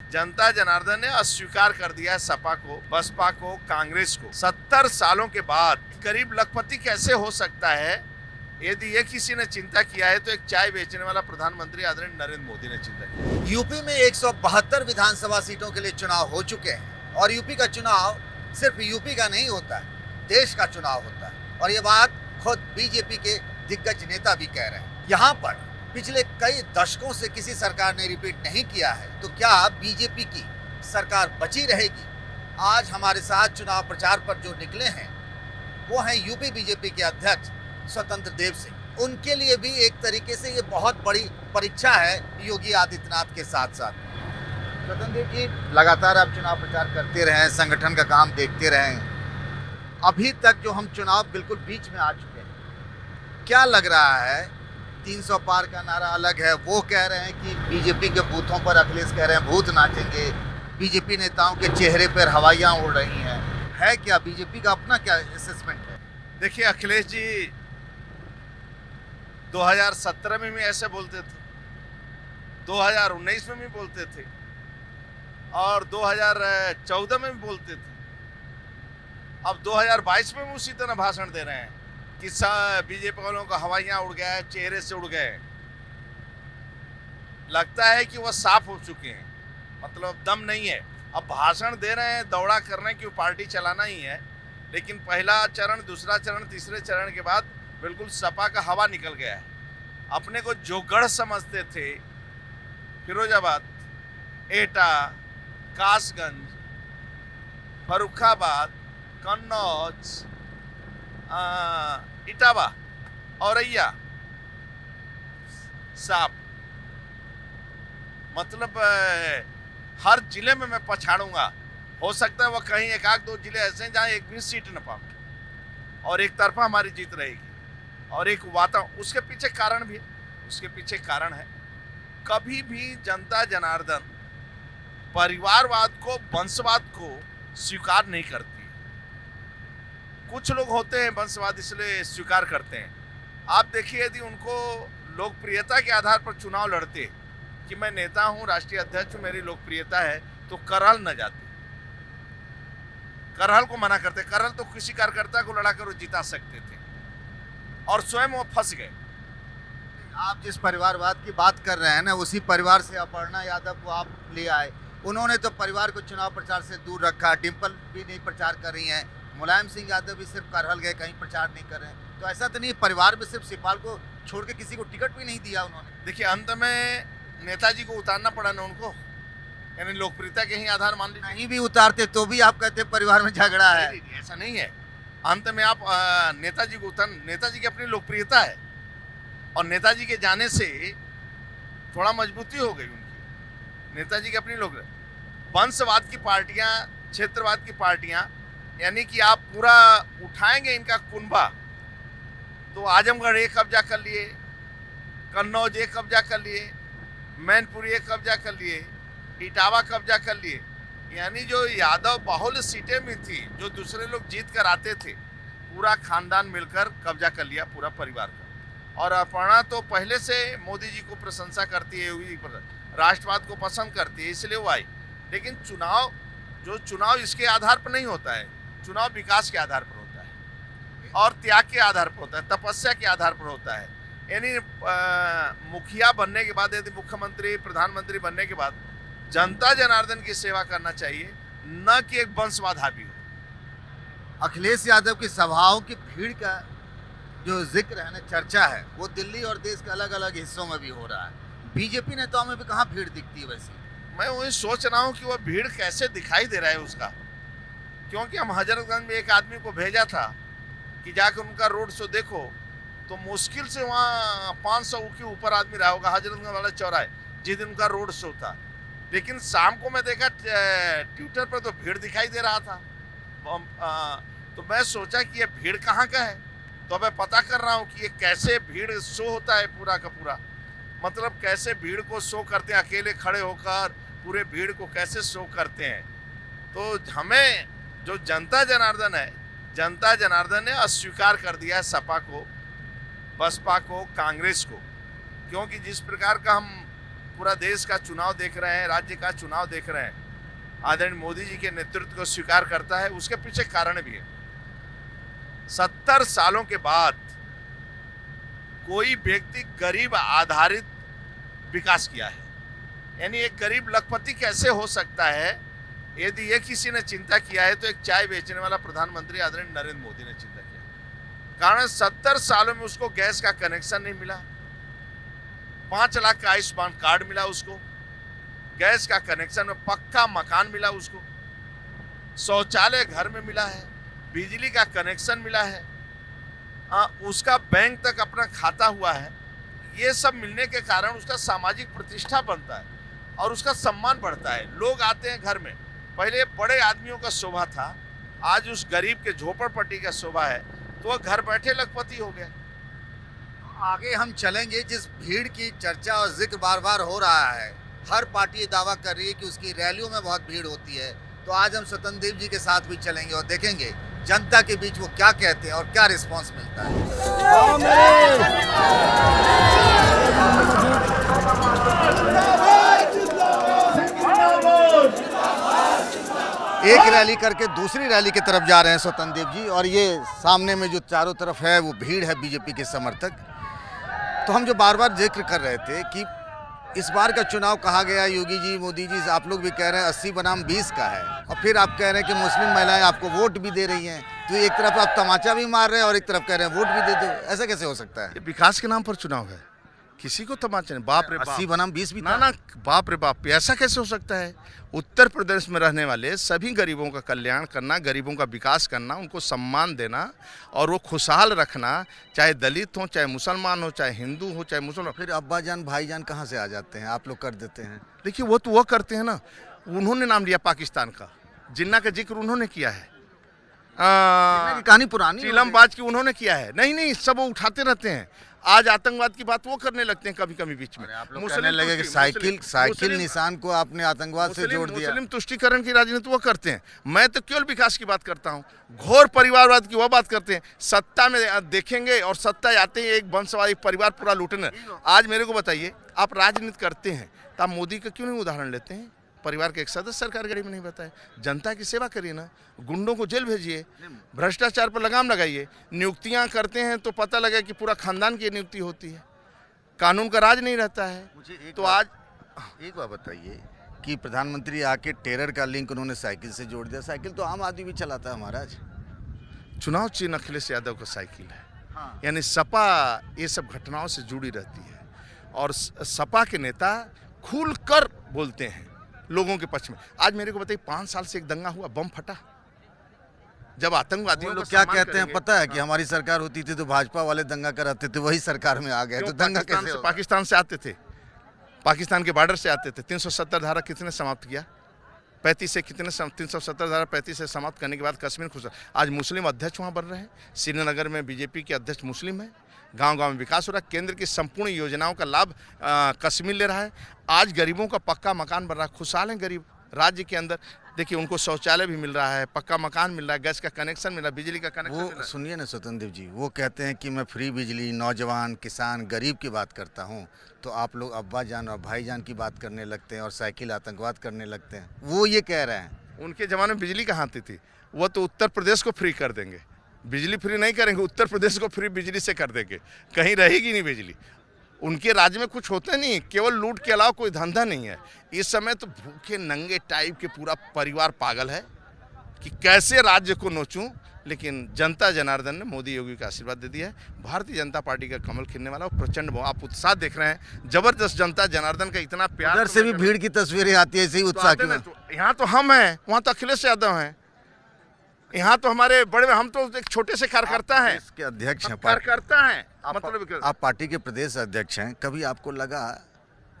जनता जनार्दन ने अस्वीकार कर दिया है सपा को, बसपा को, कांग्रेस को। 70 सालों के बाद करीब लखपति कैसे हो सकता है? यदि ये किसी ने चिंता किया है तो एक चाय बेचने वाला प्रधानमंत्री आदरणीय नरेंद्र मोदी ने चिंता किया। यूपी में 172 विधानसभा सीटों के लिए चुनाव हो चुके हैं और यूपी का चुनाव सिर्फ यूपी का नहीं होता है, देश का चुनाव होता है। और ये बात खुद बीजेपी के दिग्गज नेता भी कह रहे हैं। यहाँ पर पिछले कई दशकों से किसी सरकार ने रिपीट नहीं किया है, तो क्या बीजेपी की सरकार बची रहेगी? आज हमारे साथ चुनाव प्रचार पर जो निकले हैं वो हैं यूपी बीजेपी के अध्यक्ष स्वतंत्र देव सिंह। उनके लिए भी एक तरीके से ये बहुत बड़ी परीक्षा है योगी आदित्यनाथ के साथ साथ। स्वतंत्र देव जी, लगातार आप चुनाव प्रचार करते रहे, संगठन का काम देखते रहे, अभी तक जो हम चुनाव बिल्कुल बीच में आ चुके हैं, क्या लग रहा है? 300 पार का नारा अलग है, वो कह रहे हैं कि बीजेपी के बूथों पर अखिलेश कह रहे हैं भूत नाचेंगे, बीजेपी नेताओं के चेहरे पर हवाइयां उड़ रही हैं। है क्या बीजेपी का अपना क्या असेसमेंट है? देखिए, अखिलेश जी 2017 में भी ऐसे बोलते थे, 2019 में भी बोलते थे और 2014 में भी बोलते थे। अब 2022 में भी उसी तरह भाषण दे रहे हैं कि बीजेपी वालों का हवाइयां उड़ गया है, चेहरे से उड़ गए। लगता है कि वह साफ हो चुके हैं, मतलब दम नहीं है। अब भाषण दे रहे हैं, दौड़ा करने की पार्टी चलाना ही है, लेकिन पहला चरण, दूसरा चरण, तीसरे चरण के बाद बिल्कुल सपा का हवा निकल गया है। अपने को जो गढ़ समझते थे, फिरोजाबाद, एटा, कासगंज, फर्रुखाबाद, कन्नौज, इटावा, औरैया, साफ, मतलब हर जिले में मैं पछाड़ूंगा। हो सकता है वह कहीं एक आध दो जिले ऐसे हैं जहां एक भी सीट न पाऊंगे और एक तरफा हमारी जीत रहेगी। और एक वातावरण, उसके पीछे कारण भी है, उसके पीछे कारण है, कभी भी जनता जनार्दन परिवारवाद को, वंशवाद को स्वीकार नहीं करती। कुछ लोग होते हैं वंशवाद इसलिए स्वीकार करते हैं। आप देखिए, यदि उनको लोकप्रियता के आधार पर चुनाव लड़ते कि मैं नेता हूं, राष्ट्रीय अध्यक्ष हूं, मेरी लोकप्रियता है, तो करहल न जाते, करहल को मना करते। करहल तो किसी कार्यकर्ता को लड़ाकर वो जिता सकते थे और स्वयं वो फंस गए। आप जिस परिवारवाद की बात कर रहे हैं ना, उसी परिवार से अपर्णा यादव को आप ले आए। उन्होंने तो परिवार को चुनाव प्रचार से दूर रखा। डिम्पल भी नहीं प्रचार कर रही हैं, मुलायम सिंह यादव भी सिर्फ करहल गए, कहीं प्रचार नहीं कर रहे हैं। तो ऐसा तो नहीं, परिवार में सिर्फ शिवपाल को छोड़ के किसी को टिकट भी नहीं दिया उन्होंने। देखिए, अंत में नेताजी को उतारना पड़ा ना उनको, यानी लोकप्रियता के ही आधार मान लीजिए। नहीं भी उतारते तो भी आप कहते परिवार में झगड़ा है। नहीं, ऐसा नहीं है। अंत में आप नेताजी को नेताजी की अपनी लोकप्रियता है और नेताजी के जाने से थोड़ा मजबूती हो गई उनकी। नेताजी की अपनी लोक, वंशवाद की पार्टियां, क्षेत्रवाद की पार्टियां, यानी कि आप पूरा उठाएंगे इनका कुनबा, तो आजमगढ़ एक कब्जा कर लिए, कन्नौज एक कब्जा कर लिए, मैनपुरी एक कब्जा कर लिए, इटावा कब्जा कर लिए। यानी जो यादव बाहुल्य सीटें में थी, जो दूसरे लोग जीत कर आते थे, पूरा खानदान मिलकर कब्जा कर लिया, पूरा परिवार का। और अपर्णा तो पहले से मोदी जी को प्रशंसा करती है, राष्ट्रवाद को पसंद करती है, इसलिए वो आई। लेकिन चुनाव इसके आधार पर नहीं होता है। चुनाव विकास के आधार पर होता है और त्याग के आधार पर होता है, तपस्या के आधार पर होता है। यानी मुखिया बनने के बाद, यदि मुख्यमंत्री, प्रधानमंत्री बनने के बाद जनता जनार्दन की सेवा करना चाहिए, न कि एक वंशवाद हावी हो। अखिलेश यादव की सभाओं की भीड़ का जो जिक्र है ना, चर्चा है, वो दिल्ली और देश के अलग अलग हिस्सों में भी हो रहा है। बीजेपी नेताओं में भी कहाँ भीड़ दिखती है वैसे? मैं वही सोच रहा हूँ कि वह भीड़ कैसे दिखाई दे रहा है उसका, क्योंकि हम हजरतगंज में एक आदमी को भेजा था कि जाकर उनका रोड शो देखो, तो मुश्किल से वहाँ 500 के ऊपर आदमी रहा होगा, हजरतगंज वाला चौराहे जिस दिन उनका रोड शो था। लेकिन शाम को मैं देखा ट्विटर पर तो भीड़ दिखाई दे रहा था। तो मैं सोचा कि ये भीड़ कहाँ का है, तो मैं पता कर रहा हूँ कि ये कैसे भीड़ शो होता है पूरा का पूरा, मतलब कैसे भीड़ को शो करते हैं, अकेले खड़े होकर पूरे भीड़ को कैसे शो करते हैं। तो हमें जो जनता जनार्दन है, जनता जनार्दन ने अस्वीकार कर दिया है सपा को, बसपा को, कांग्रेस को, क्योंकि जिस प्रकार का हम पूरा देश का चुनाव देख रहे हैं, राज्य का चुनाव देख रहे हैं, आदरणीय मोदी जी के नेतृत्व को स्वीकार करता है, उसके पीछे कारण भी है। 70 सालों के बाद कोई व्यक्ति गरीब आधारित विकास किया है, यानी एक गरीब लखपति कैसे हो सकता है, यदि ये किसी ने चिंता किया है तो एक चाय बेचने वाला प्रधानमंत्री आदरणीय नरेंद्र मोदी ने चिंता किया। कारण 70 सालों में उसको गैस का कनेक्शन नहीं मिला, 5 लाख का आयुष्मान कार्ड मिला उसको, गैस का कनेक्शन में पक्का मकान मिला उसको, शौचालय घर में मिला है, बिजली का कनेक्शन मिला है, उसका बैंक तक अपना खाता हुआ है। ये सब मिलने के कारण उसका सामाजिक प्रतिष्ठा बनता है और उसका सम्मान बढ़ता है। लोग आते हैं घर में, पहले बड़े आदमियों का शोभा था, आज उस गरीब के झोपड़पट्टी का शोभा है, तो वह घर बैठे लखपति हो गया। आगे हम चलेंगे। जिस भीड़ की चर्चा और जिक्र बार बार हो रहा है, हर पार्टी ये दावा कर रही है कि उसकी रैलियों में बहुत भीड़ होती है, तो आज हम स्वतंत्र देव जी के साथ भी चलेंगे और देखेंगे जनता के बीच वो क्या कहते हैं और क्या रिस्पांस मिलता है। एक रैली करके दूसरी रैली की तरफ जा रहे हैं स्वतंत्र देव जी, और ये सामने में जो चारों तरफ है वो भीड़ है बीजेपी के समर्थक। तो हम जो बार बार जिक्र कर रहे थे कि इस बार का चुनाव कहा गया, योगी जी, मोदी जी, आप लोग भी कह रहे हैं 80 बनाम 20 का है, और फिर आप कह रहे हैं कि मुस्लिम महिलाएं आपको वोट भी दे रही हैं, तो एक तरफ आप तमाचा भी मार रहे हैं और एक तरफ कह रहे हैं वोट भी दे दो। ऐसा कैसे हो सकता है? ये विकास के नाम पर चुनाव है, किसी को तमाचा नहीं। बाप रे बाप, 80 बनाम 20 भी ना ना, बाप रे बाप, ऐसा कैसे हो सकता है? उत्तर प्रदेश में रहने वाले सभी गरीबों का कल्याण करना, गरीबों का विकास करना, उनको सम्मान देना और वो खुशहाल रखना, चाहे दलित हो, चाहे मुसलमान हो, चाहे हिंदू हो, चाहे मुसलमान। फिर अब्बा जान भाईजान कहाँ से आ जाते हैं? आप लोग कर देते हैं। देखिए वो तो वो करते हैं ना, उन्होंने नाम लिया पाकिस्तान का, जिन्ना का जिक्र उन्होंने किया है, कहानी पुरानी चीलमबाज की उन्होंने किया है। नहीं नहीं, सब वो उठाते रहते हैं। आज आतंकवाद की बात वो करने लगते हैं कभी कभी बीच में। आप लोग कहने लगे कि साइकिल निशान को आपने आतंकवाद से जोड़ दिया। मुस्लिम तुष्टीकरण की राजनीति वो करते हैं। मैं तो केवल विकास की बात करता हूँ, घोर परिवारवाद की वो बात करते हैं। सत्ता में देखेंगे और सत्ता आते ही एक वंशवादी परिवार पूरा लूटने। आज मेरे को बताइए, आप राजनीति करते हैं तो आप मोदी का क्यों नहीं उदाहरण लेते हैं? परिवार के एक सदस्य सरकारी गाड़ी में नहीं बताए, जनता की सेवा करिए ना, गुंडों को जेल भेजिए, भ्रष्टाचार पर लगाम लगाइए। नियुक्तियां करते हैं तो पता लगे कि पूरा खानदान की नियुक्ति होती है, कानून का राज नहीं रहता है। मुझे तो आज एक बात बताइए कि प्रधानमंत्री आके टेरर का लिंक उन्होंने साइकिल से जोड़ दिया। साइकिल तो आम आदमी भी चलाता है महाराज। चुनाव चिन्ह अखिलेश यादव का साइकिल है। हाँ। यानी सपा ये सब घटनाओं से जुड़ी रहती है और सपा के नेता खुलकर बोलते हैं लोगों के पक्ष में। आज मेरे को बताइए, 5 साल से एक दंगा हुआ, बम फटा, जब आतंकवादियों लोग क्या कहते हैं पता है कि हमारी सरकार होती थी तो भाजपा वाले दंगा कराते थे, वही सरकार में आ गए तो दंगा कैसे होगा? पाकिस्तान से आते थे, पाकिस्तान के बॉर्डर से आते थे। 370 धारा कितने समाप्त किया? 35 से कितने 370 धारा 35 से समाप्त करने के बाद कश्मीर खुश। आज मुस्लिम अध्यक्ष वहाँ बन रहे हैं। श्रीनगर में बीजेपी के अध्यक्ष मुस्लिम है। गांव-गांव में विकास हो रहा है। केंद्र की संपूर्ण योजनाओं का लाभ कश्मीर ले रहा है। आज गरीबों का पक्का मकान बन रहा है, खुशहाल हैं गरीब राज्य के अंदर। देखिए उनको शौचालय भी मिल रहा है, पक्का मकान मिल रहा है, गैस का कनेक्शन मिल रहा है, बिजली का कनेक्शन मिल रहा है। सुनिए ना स्वतंत्र देव जी, वो कहते हैं कि मैं फ्री बिजली, नौजवान, किसान, गरीब की बात करता हूँ, तो आप लोग अब्बा जान और भाई जान की बात करने लगते हैं और साइकिल आतंकवाद करने लगते हैं। वो ये कह रहे हैं उनके ज़माने में बिजली कहाँ आती थी? वो तो उत्तर प्रदेश को फ्री कर देंगे। बिजली फ्री नहीं करेंगे, उत्तर प्रदेश को फ्री बिजली से कर देंगे, कहीं रहेगी नहीं बिजली। उनके राज्य में कुछ होता नहीं, केवल लूट के अलावा कोई धंधा नहीं है। इस समय तो भूखे नंगे टाइप के पूरा परिवार पागल है कि कैसे राज्य को नोचूं, लेकिन जनता जनार्दन ने मोदी योगी का आशीर्वाद दे दिया है। भारतीय जनता पार्टी का कमल खिलने वाला और प्रचंड आप उत्साह देख रहे हैं, जबरदस्त जनता जनार्दन का इतना प्यार। उधर से भी भीड़ की तस्वीरें आती है इसी उत्साह की। यहाँ तो हम हैं, वहाँ तो अखिलेश यादव हैं, यहाँ तो हमारे बड़े, हम तो एक छोटे से कार्यकर्ता हैं, इसके अध्यक्ष हैं, कार्यकर्ता हैं। मतलब आप पार्टी के प्रदेश अध्यक्ष हैं। कभी आपको लगा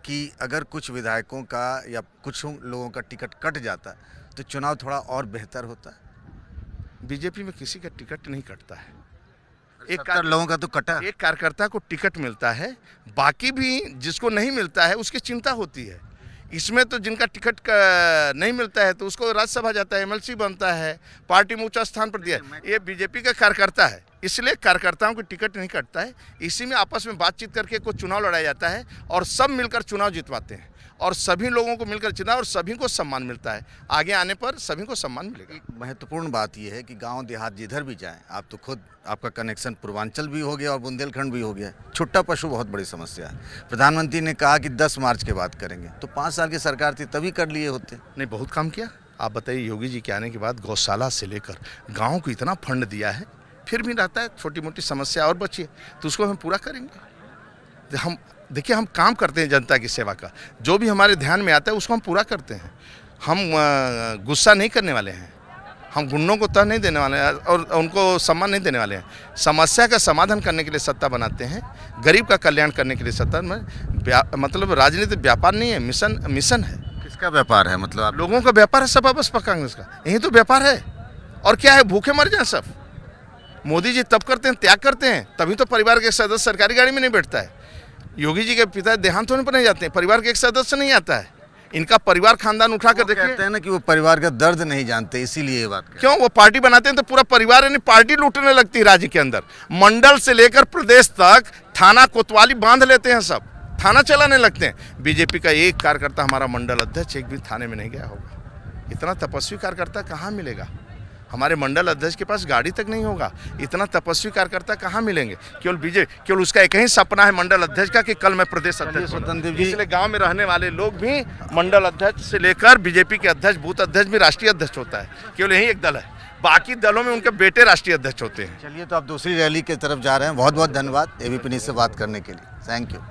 कि अगर कुछ विधायकों का या कुछ लोगों का टिकट कट जाता तो चुनाव थोड़ा और बेहतर होता? बीजेपी में किसी का टिकट नहीं कटता है। एक लोगों का तो कटा। एक कार्यकर्ता को टिकट मिलता है, बाकी भी जिसको नहीं मिलता है उसकी चिंता होती है। इसमें तो जिनका टिकट नहीं मिलता है तो उसको राज्यसभा जाता है, एमएलसी बनता है, पार्टी में ऊंचा स्थान पर दिया। ये बीजेपी का कार्यकर्ता है, इसलिए कार्यकर्ताओं की टिकट नहीं कटता है, इसी में आपस में बातचीत करके कुछ चुनाव लड़ाया जाता है और सब मिलकर चुनाव जितवाते हैं और सभी लोगों को मिलकर चुनाव और सभी को सम्मान मिलता है। आगे आने पर सभी को सम्मान मिलेगा। एक महत्वपूर्ण बात यह है कि गांव देहात जिधर भी जाएं, आप तो खुद आपका कनेक्शन पूर्वांचल भी हो गया और बुंदेलखंड भी हो गया। छुट्टा पशु बहुत बड़ी समस्या है। प्रधानमंत्री ने कहा कि 10 मार्च के बाद करेंगे, तो 5 साल की सरकार थी तभी कर लिए होते। नहीं, बहुत काम किया। आप बताइए, योगी जी के आने के बाद गौशाला से लेकर गाँव को इतना फंड दिया है, फिर भी रहता है छोटी मोटी समस्या और बची है, तो उसको हम पूरा करेंगे। हम देखिए, हम काम करते हैं जनता की सेवा का, जो भी हमारे ध्यान में आता है उसको हम पूरा करते हैं। हम गुस्सा नहीं करने वाले हैं, हम गुंडों को तह नहीं देने वाले हैं और उनको सम्मान नहीं देने वाले हैं। समस्या का समाधान करने के लिए सत्ता बनाते हैं, गरीब का कल्याण करने के लिए सत्ता में मतलब राजनीतिक व्यापार नहीं है, मिशन है। किसका व्यापार है? मतलब आप लोगों का व्यापार है, सपा बसपा कांग्रेस का, यही तो व्यापार है। और क्या है, भूखे मर जाए सब। मोदी जी तब करते हैं, त्याग करते हैं, तभी तो परिवार के सदस्य सरकारी गाड़ी में नहीं बैठता है। योगी जी के पिता देहांत होने पर नहीं जाते हैं, परिवार के एक सदस्य नहीं आता है। इनका परिवार खानदान उठा कर देखते कहते हैं ना कि वो परिवार का दर्द नहीं जानते, इसीलिए ये बात क्यों? वो पार्टी बनाते हैं तो पूरा परिवार यानी पार्टी लूटने लगती है राज्य के अंदर। मंडल से लेकर प्रदेश तक थाना कोतवाली बांध लेते हैं, सब थाना चलाने लगते हैं। बीजेपी का एक कार्यकर्ता हमारा मंडल अध्यक्ष एक भी थाने में नहीं गया होगा। इतना तपस्वी कार्यकर्ता कहाँ मिलेगा? हमारे मंडल अध्यक्ष के पास गाड़ी तक नहीं होगा। इतना तपस्वी कार्यकर्ता कहाँ मिलेंगे? केवल उसका एक ही सपना है मंडल अध्यक्ष का कि कल मैं प्रदेश अध्यक्ष स्वतंत्र जी। इसलिए गांव में रहने वाले लोग भी मंडल अध्यक्ष से लेकर बीजेपी के अध्यक्ष, बूथ अध्यक्ष भी राष्ट्रीय अध्यक्ष होता है। केवल यही एक दल है, बाकी दलों में उनके बेटे राष्ट्रीय अध्यक्ष होते हैं। चलिए, तो आप दूसरी रैली की तरफ जा रहे हैं। बहुत बहुत धन्यवाद एबीपी न्यूज़ से बात करने के लिए। Thank you.